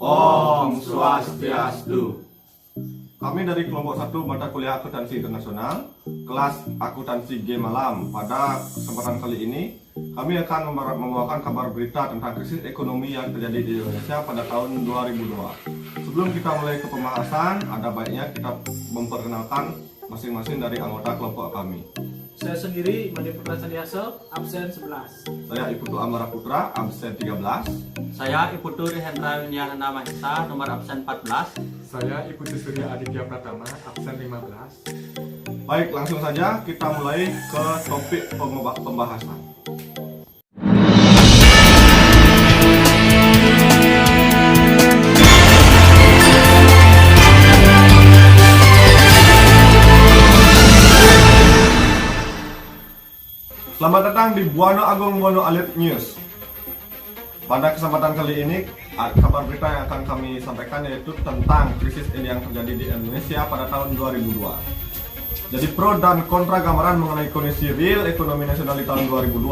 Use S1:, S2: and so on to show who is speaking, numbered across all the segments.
S1: Om Swastiastu. Kami dari kelompok 1 mata kuliah akuntansi internasional, kelas akuntansi G malam. Pada kesempatan kali ini, kami akan membawakan kabar berita tentang krisis ekonomi yang terjadi di Indonesia pada tahun 2002. Sebelum kita mulai ke pembahasan, ada baiknya kita memperkenalkan masing-masing dari anggota kelompok kami.
S2: Saya sendiri, Made Putra Sandiaso, absen 11.
S1: Saya Iputu Amara Putra, absen 13.
S3: Saya Iputu Hendra Winyahana Mahesa, nomor absen 14.
S4: Saya Iputu Surya Aditya Pratama, absen 15.
S1: Baik, langsung saja kita mulai ke topik pembahasan. Selamat datang di Buana Agung Buana Alert News. Pada kesempatan kali ini, kabar berita yang akan kami sampaikan yaitu tentang krisis yang terjadi di Indonesia pada tahun 2002. Jadi pro dan kontra gambaran mengenai kondisi real ekonomi nasional di tahun 2002,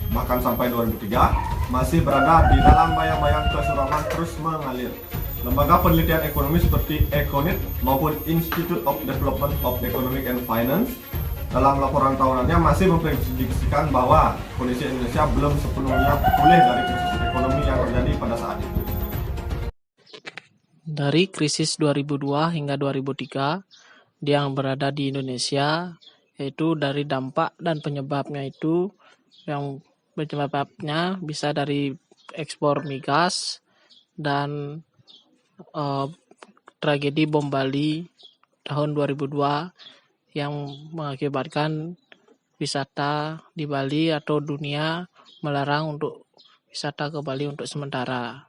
S1: bahkan sampai 2003, masih berada di dalam bayang-bayang kesuraman terus mengalir. Lembaga penelitian ekonomi seperti Economist maupun Institute of Development of Economic and Finance dalam laporan tahunannya masih memprediksikan bahwa kondisi Indonesia belum sepenuhnya pulih dari krisis ekonomi yang terjadi pada saat itu.
S5: Dari krisis 2002 hingga 2003 yang berada di Indonesia, yaitu dari dampak dan penyebabnya itu yang penyebabnya bisa dari ekspor migas dan tragedi bom Bali tahun 2002 yang mengakibatkan wisata di Bali atau dunia melarang untuk wisata ke Bali untuk sementara.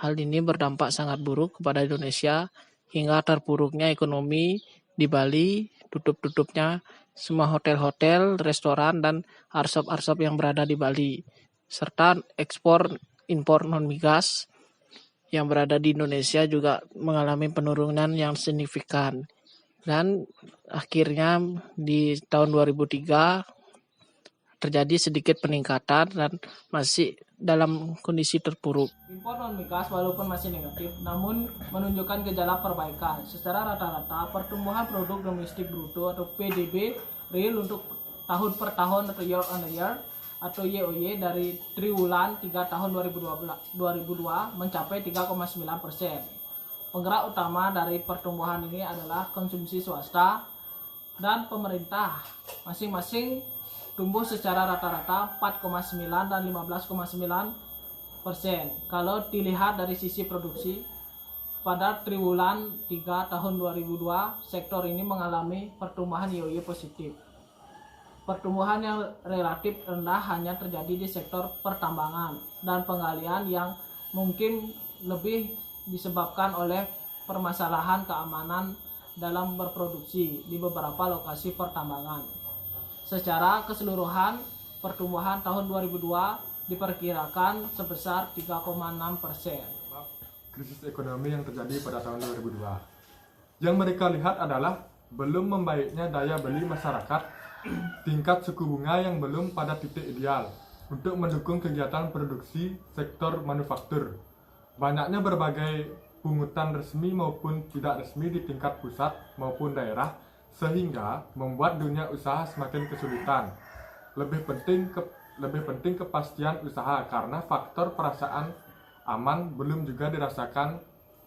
S5: Hal ini berdampak sangat buruk kepada Indonesia hingga terpuruknya ekonomi di Bali, tutup-tutupnya semua hotel-hotel, restoran, dan arsop-arsop yang berada di Bali, serta ekspor impor non-migas yang berada di Indonesia juga mengalami penurunan yang signifikan. Dan akhirnya di tahun 2003 terjadi sedikit peningkatan dan masih dalam kondisi terpuruk.
S2: Impor non-migas walaupun masih negatif, namun menunjukkan gejala perbaikan. Secara rata-rata, pertumbuhan produk domestik bruto atau PDB real untuk tahun per tahun atau year on year atau YOY dari triwulan 3 tahun 2002 mencapai 3,9%. Penggerak utama dari pertumbuhan ini adalah konsumsi swasta dan pemerintah. Masing-masing tumbuh secara rata-rata 4,9 dan 15,9%. Kalau dilihat dari sisi produksi, pada triwulan 3 tahun 2002, sektor ini mengalami pertumbuhan YOY positif. Pertumbuhan yang relatif rendah hanya terjadi di sektor pertambangan dan penggalian yang mungkin lebih disebabkan oleh permasalahan keamanan dalam berproduksi di beberapa lokasi pertambangan. Secara keseluruhan, pertumbuhan tahun 2002 diperkirakan sebesar 3,6%.
S4: Krisis ekonomi yang terjadi pada tahun 2002. Yang mereka lihat adalah belum membaiknya daya beli masyarakat, tingkat suku bunga yang belum pada titik ideal untuk mendukung kegiatan produksi sektor manufaktur. Banyaknya berbagai pungutan resmi maupun tidak resmi di tingkat pusat maupun daerah sehingga membuat dunia usaha semakin kesulitan. Lebih penting kepastian usaha karena faktor perasaan aman belum juga dirasakan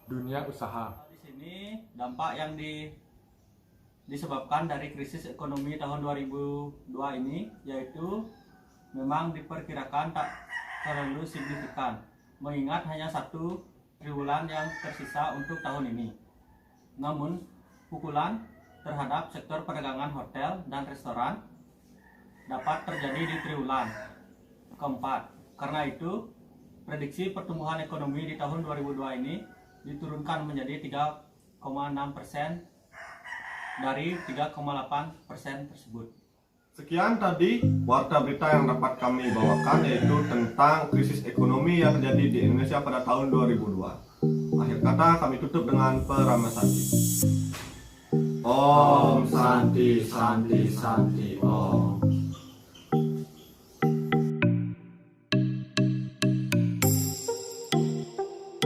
S4: dunia usaha.
S3: Di sini dampak yang disebabkan dari krisis ekonomi tahun 2002 ini yaitu memang diperkirakan tak terlalu signifikan, mengingat hanya satu triwulan yang tersisa untuk tahun ini. Namun, pukulan terhadap sektor perdagangan hotel dan restoran dapat terjadi di triwulan keempat. Karena itu, prediksi pertumbuhan ekonomi di tahun 2002 ini diturunkan menjadi 3,6% dari 3,8% tersebut.
S1: Sekian tadi warta berita yang dapat kami bawakan, yaitu tentang krisis ekonomi yang terjadi di Indonesia pada tahun 2002. Akhir kata kami tutup dengan Perama Santi. Om Santi Santi Santi Om.